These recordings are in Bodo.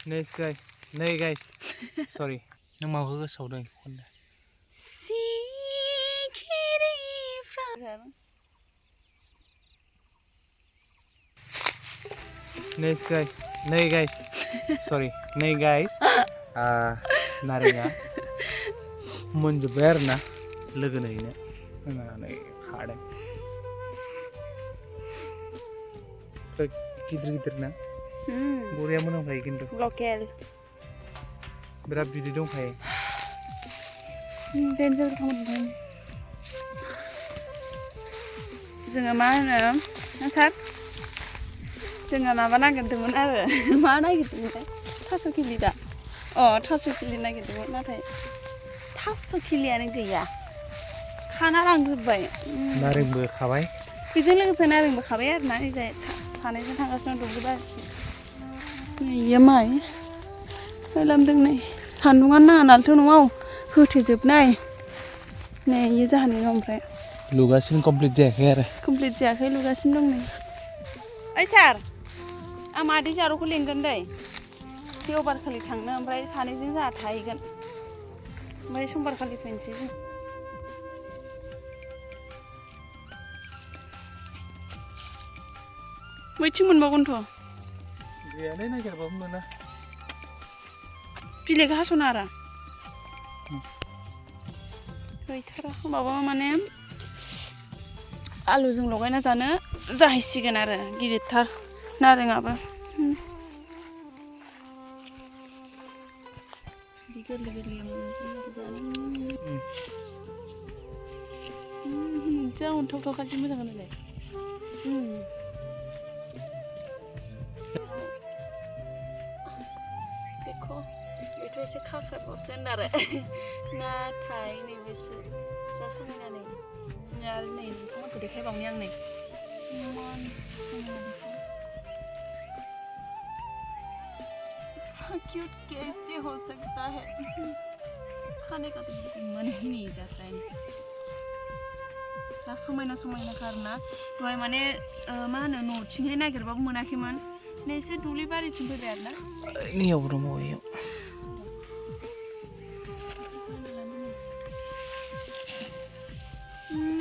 Next guy. Nay guys. Sorry. Nang mau ke sau đây con này. Next guy. Nay guys. Sorry. Nay guys. Narenga. Munjubay arna. Logo na yun. Nay hard है. गिदिर ना बरिया मोनामखायो खिन्थु लकेल बिराद बिदै दंखायो डेन्जार खालामदों जोङो मा होनो सार जोङो माबा नागिरदोंमोन आरो मा नागिरदोंमोनथाय थास' खिलि दा थास' खिलि नागिरदोंमोन नाथाय थास' खिलियानो गैया खाना लांजोब्बाय नारेंबो खाबाय बेजों लोगोसे नारेंबो खाबाय आरोना ओइजाय सानैजों थांगासिनो दंजोब आरोखि इयो माइ खालामदों नै सान्दुङानो नाङा नालाय न'आव होथेजोबनाय नै इयो जाहानि न' ओमफ्राय लुगासिनो कमप्लिट जायाखै आरो कमप्लिट जायाखै लुगासिनो दं नै ओइ सार आं मादै जारौखौ लिंगोन दै देवबार खालि थांनो ओमफ्राय सानैजों जोंहा थाहैगोन ओमफ्राय समबार खालि फैनोसै जों मैथिं मोनबावगोनथ' गैयालै नागिरबाबो मोना बिलाइखौ हास'ना आरो गैथारा होमबाबो माने आलुजों लगायना जानो जाहैसिगोन आरो गिदिरथार नारेंआबो गोरलै गोरलै जा अन्थाव खाथि मोजां होनलाय देखो बेथ' एसे खाख्राबावसो आरो नाथाय नैबेसो जा समायना नै आरो नै नोंथांमोनखौ देखायबावनि आं नै इमान समायना देखो क्यूट कैसे हो सकता है खाने का तो बिल्कुल मन ही नहीं जाता है जा समायना समायना खारना दहाय माने मा होनो न'थिंहाय नागिरबाबो मोनाखैमोन नै एसे दुब्लि बारिथिं फैबाय आरोना नैयाव दङ बैयाव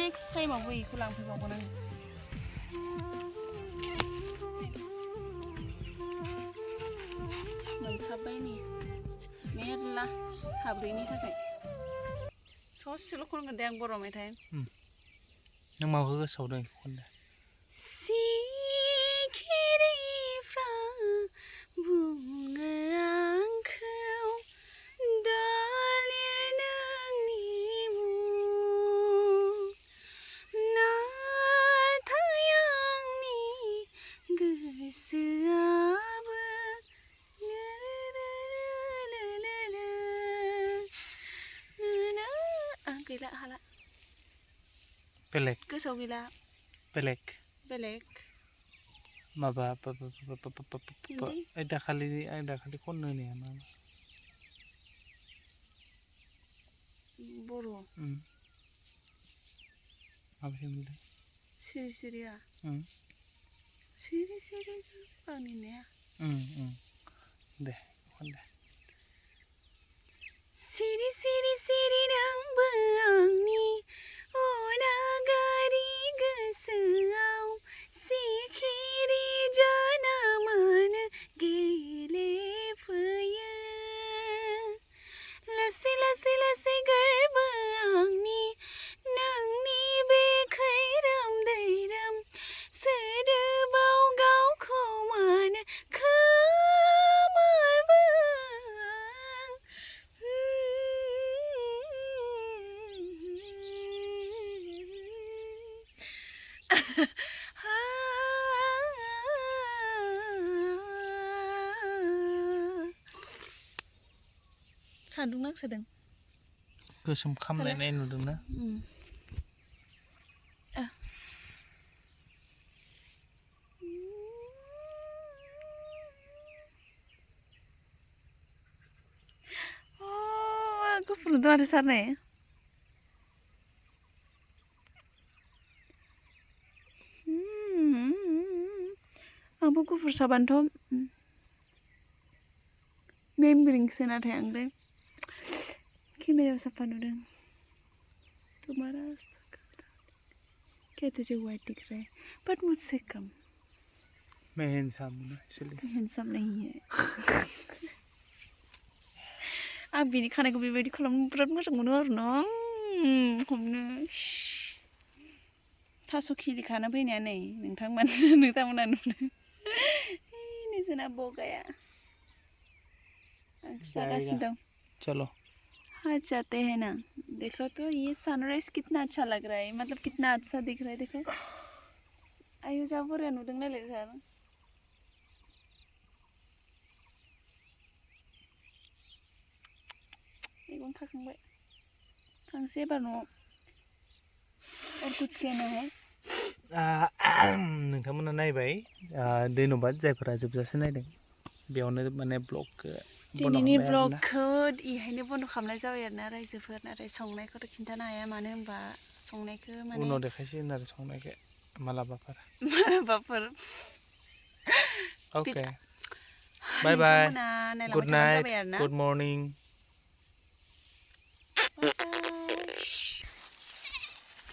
नेक्स्ट टाइमावबो बेखौ लांफैबावगोन आं मोनसाबबाय नै मेरला साब्रैनि थाखाय ससेल' खनगोन दे आं बर' मेथाइ नों माखौ गोसोआव दं खनदो गैला हाला बेलेग गोसोआव गैला बेलेग माबा दाखालि खननो होनाया मा बर' माबायदिमोनलाय सिरि सिरिया सिरि सिरि आंनि होननाया दे खनदे सिरि सिरि सिरि नोंबो आंनि अनागारि गोसोआव सिखिरि जोनोमानो गेलेफैयो लासै लासै लासै गोरबो आंनि नोंनि बे खैरोम दैरोम सोदोबाव गावखौ मानो सान्दुं नांसोदों गोसोम खामलायनाय नुदोंना गुफुर नुदों आरो सार नै आंबो गुफुर साबानोथ' मेमरिंसो नाथाय आंलाय केमेरायाव साफा नुदों तुम्हारा क्या तुझे वाइट दिख रहा है बट मुझसे कम मैं हैंडसम हूँ ना इसलिए हैंडसम नहीं है आं बिनि खानायखौ बेबायदि खालामनो बिराद मोजां मोनो आरो ना हमनो थास' खिलि खाना फैनाया नै नोंथांमोना नुदों नै जोंना बगाया जागासिनो दं चलो हाँ जाते हैं ना देखो तो ये सनराइज कितना अच्छा लग रहा है मतलब कितना अच्छा दिख रहा है देखो आयु जा बोराया नुदों नालाय सार मैगं खाखांबाय थांसै एबार न'आव और कुछ कहना है नोंथांमोना नायबाय धन्यबाद जायफोरा जोबजासे नायदों बेयावनो माने ब्लगखौ दिनैनि ब्लगखौ इहायनो बन्द' खालामनाय जाबाय आरोना रायजोफोर नाथाय संनायखौथ' खिन्थानो हाया मानो होनबा संनायखौ माने उनाव देखायसिगोन आरो संनायखौ मालाबाफोर अके बाय बाय नोंथांमोना गुड नायलांबाय थाबानो नाइट जाबाय आरोना गुड मर्निं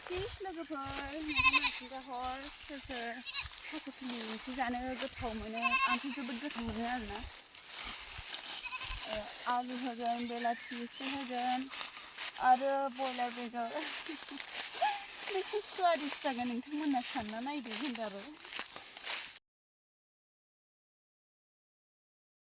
प्लिज लोगोफोर नोंथांमोना खिन्थाहर सोर सोर थास' खिलि ओंख्रि जानो गोथाव मोनो आंथ' जोबोद गोथाव मोनो आरोना आलु होगोन बेलाथि एसे होगोन आरो बयलार बेदर बेसे स्वादिष्ट जागोन नोंथांमोना सानना नायदो होनबाबो